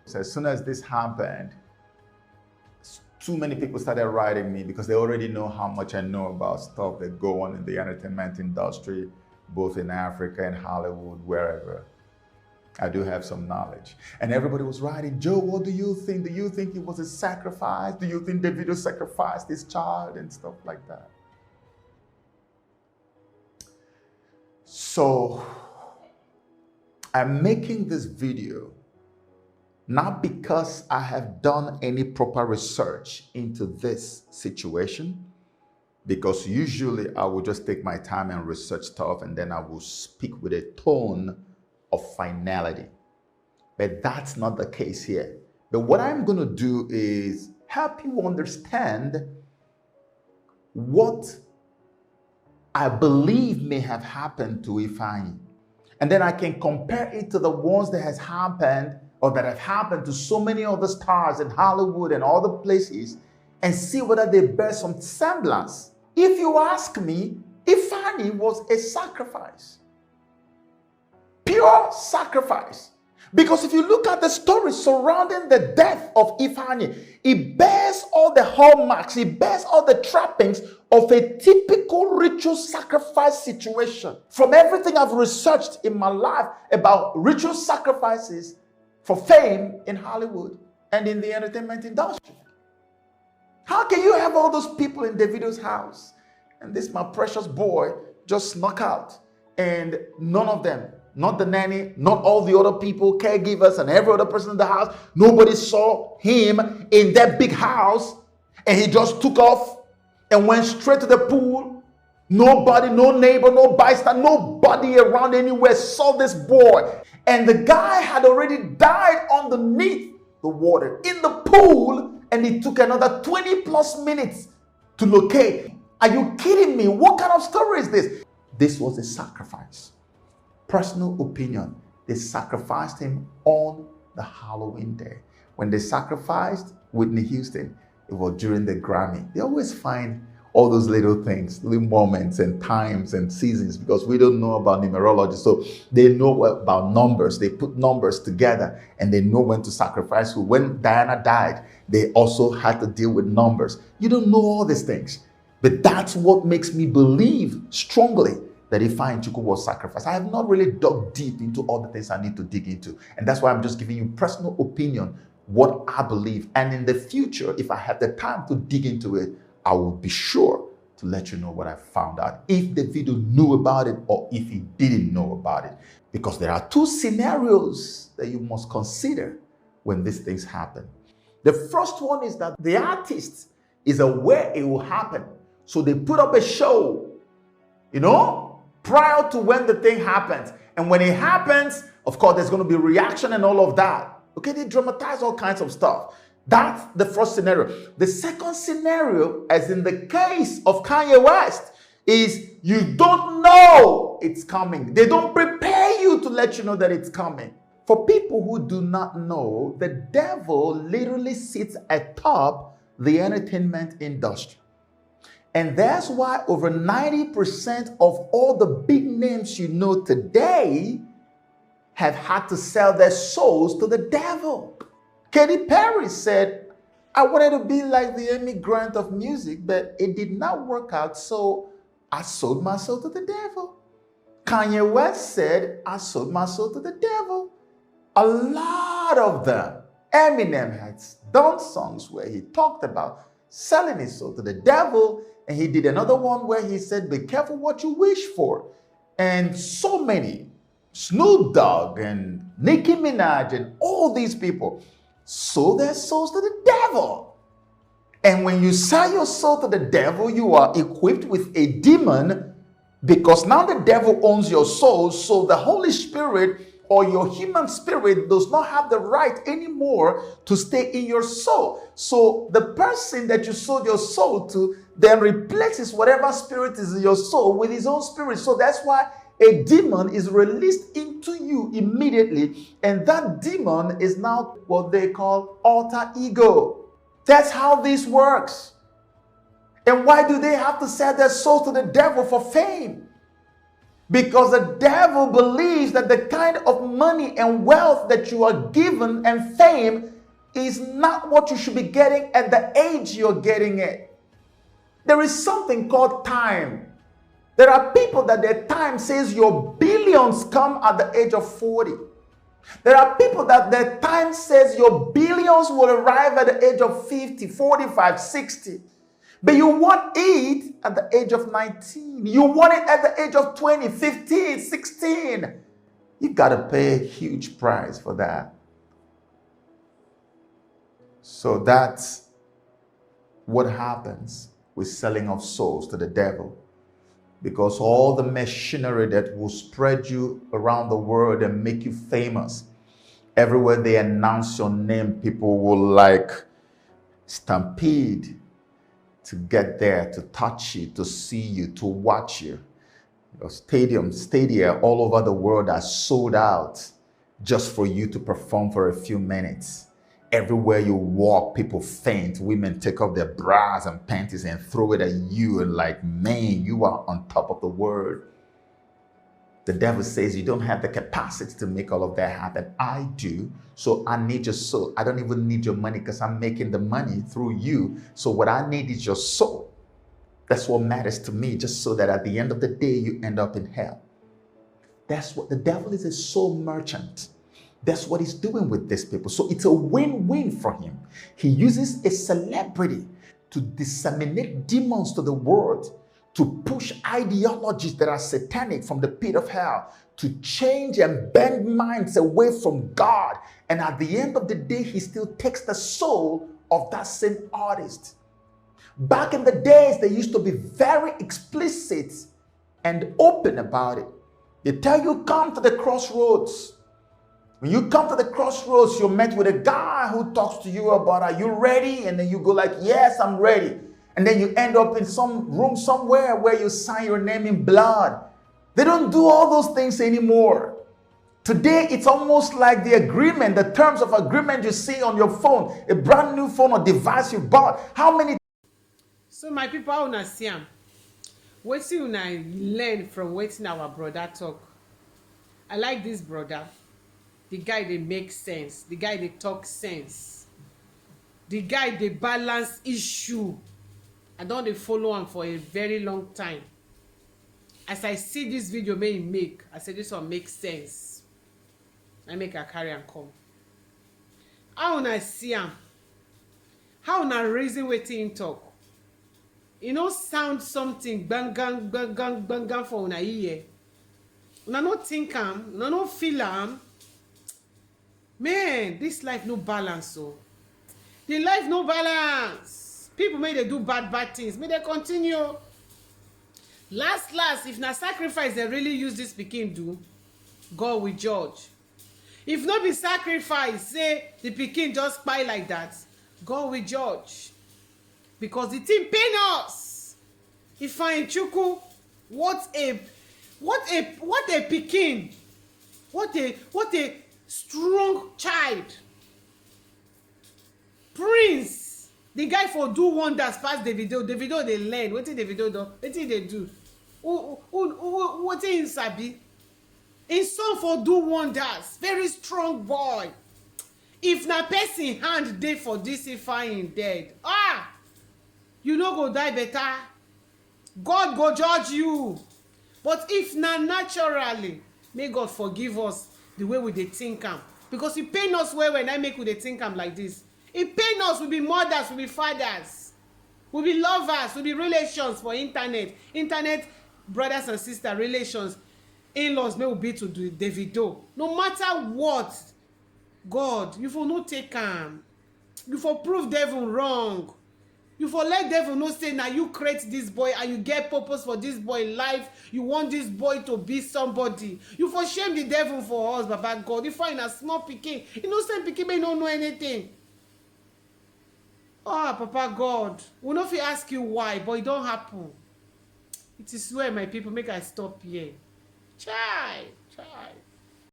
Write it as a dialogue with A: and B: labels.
A: So as soon as this happened, too many people started writing me because they already know how much I know about stuff that go on in the entertainment industry, both in Africa and Hollywood, wherever. I do have some knowledge. And everybody was writing, Joe, what do you think? Do you think it was a sacrifice? Do you think Davido sacrificed his child and stuff like that? So I'm making this video not because I have done any proper research into this situation, because usually I will just take my time and research stuff and then I will speak with a tone of finality. But that's not the case here. But what I'm going to do is help you understand what I believe may have happened to Ifeanyi. And then I can compare it to the ones that has happened or that have happened to so many other stars in Hollywood and other places and see whether they bear some semblance. If you ask me, Ifeanyi was a sacrifice. Pure sacrifice. Because if you look at the story surrounding the death of Ifeanyi, it bears all the hallmarks, it bears all the trappings of a typical ritual sacrifice situation. From everything I've researched in my life about ritual sacrifices for fame in Hollywood and in the entertainment industry. How can you have all those people in Davido's house and this my precious boy just snuck out and none of them, not the nanny, not all the other people, caregivers and every other person in the house, nobody saw him in that big house and he just took off and went straight to the pool? Nobody, no neighbor, no bystander, nobody around anywhere saw this boy. And the guy had already died underneath the water in the pool, and it took another 20 plus minutes to locate. Are you kidding me? What kind of story is this? This was a sacrifice. Personal opinion. They sacrificed him on the Halloween day. When they sacrificed Whitney Houston, it was during the Grammy. They always find all those little things, little moments and times and seasons, because we don't know about numerology. So they know about numbers. They put numbers together and they know when to sacrifice who. When Diana died, they also had to deal with numbers. You don't know all these things, but that's what makes me believe strongly that Ifeanyi was sacrificed. I have not really dug deep into all the things I need to dig into. And that's why I'm just giving you personal opinion, what I believe. And in the future, if I have the time to dig into it, I will be sure to let you know what I found out, if Davido knew about it or if he didn't know about it. Because there are two scenarios that you must consider when these things happen. The first one is that the artist is aware it will happen. So they put up a show, prior to when the thing happens. And when it happens, of course, there's going to be reaction and all of that. Okay, they dramatize all kinds of stuff. That's the first scenario. The second scenario, as in the case of Kanye West, is you don't know it's coming. They don't prepare you to let you know that it's coming. For people who do not know, the devil literally sits atop the entertainment industry. And that's why over 90% of all the big names you know today have had to sell their souls to the devil. Katy Perry said, I wanted to be like the Amy Grant of music, but it did not work out, so I sold my soul to the devil. Kanye West said, I sold my soul to the devil. A lot of them. Eminem has done songs where he talked about selling his soul to the devil, and he did another one where he said, be careful what you wish for. And so many, Snoop Dogg and Nicki Minaj and all these people sold their souls to the devil. And when you sell your soul to the devil, you are equipped with a demon, because now the devil owns your soul. So the Holy Spirit or your human spirit does not have the right anymore to stay in your soul. So the person that you sold your soul to then replaces whatever spirit is in your soul with his own spirit. So that's why a demon is released into you immediately, and that demon is now what they call alter ego. That's how this works. And why do they have to sell their soul to the devil for fame? Because the devil believes that the kind of money and wealth that you are given and fame is not what you should be getting at the age you're getting it. There is something called time. There are people that their time says your billions come at the age of 40. There are people that their time says your billions will arrive at the age of 50, 45, 60. But you want it at the age of 19. You want it at the age of 20, 15, 16. You got to pay a huge price for that. So that's what happens with selling of souls to the devil. Because all the machinery that will spread you around the world and make you famous, everywhere they announce your name, people will like stampede to get there, to touch you, to see you, to watch you. Your stadia all over the world are sold out just for you to perform for a few minutes. Everywhere you walk, people faint. Women take off their bras and panties and throw it at you and like, man, you are on top of the world. The devil says you don't have the capacity to make all of that happen. I do. So I need your soul. I don't even need your money because I'm making the money through you. So what I need is your soul. That's what matters to me, just so that at the end of the day, you end up in hell. That's what the devil is, a soul merchant. That's what he's doing with these people. So it's a win-win for him. He uses a celebrity to disseminate demons to the world, to push ideologies that are satanic from the pit of hell, to change and bend minds away from God. And at the end of the day, he still takes the soul of that same artist. Back in the days, they used to be very explicit and open about it. They tell you, come to the crossroads. When you come to the crossroads, you're met with a guy who talks to you about, are you ready? And then you go like, yes, I'm ready. And then you end up in some room somewhere where you sign your name in blood. They don't do all those things anymore. Today, it's almost like the agreement, the terms of agreement you see on your phone, a brand new phone or device you bought. How many?
B: So my people, I wanna see am. Wetin una learn from wetin our brother talk. I like this brother. The guy dey make sense. The guy dey talk sense. The guy dey balance issue. I don dey follow am for a very long time. As I see this video wey he make, I say this one make sense. I make I carry am come. How una see am? How una reason wetin him talk? E no sound something gbangan gbangan gbangan for una ear. Una no think am, una no feel am. Man, this life no balance. So the life no balance. People may they do bad things, may they continue. Last, if na sacrifice they really use this pikin do, God will judge. If not be sacrifice, say the pikin just kpai like that, God will judge. Because the thing pain us. Ifeanyi, what a pikin, what a strong child. Prince, the guy for do wonders pass Davido. Davido dey learn. Wetin Davido do? Wetin dey do? Wetin him sabi? Him son for do wonders. Very strong boy. If na person hand dey for this Ifeanyi dead, you no go die better. God go judge you. But if na naturally, may God forgive us the way we dey think am. Because e pain us well when I make we dey think am like this. E pain us, we be mothers, we be fathers, we be lovers, we be relations for internet brothers and sisters relations, in-laws may we be to do Davido. No matter what, God, you for no take am. You for prove devil wrong. You for let devil know say na you create this boy and you get purpose for this boy life. You want this boy to be somebody. You for shame the devil for us, Baba God. You find a small pikin, innocent pikin may not know anything. Papa God, we no fit ask you why, but it don't happen. It is where my people make I stop here. Chai.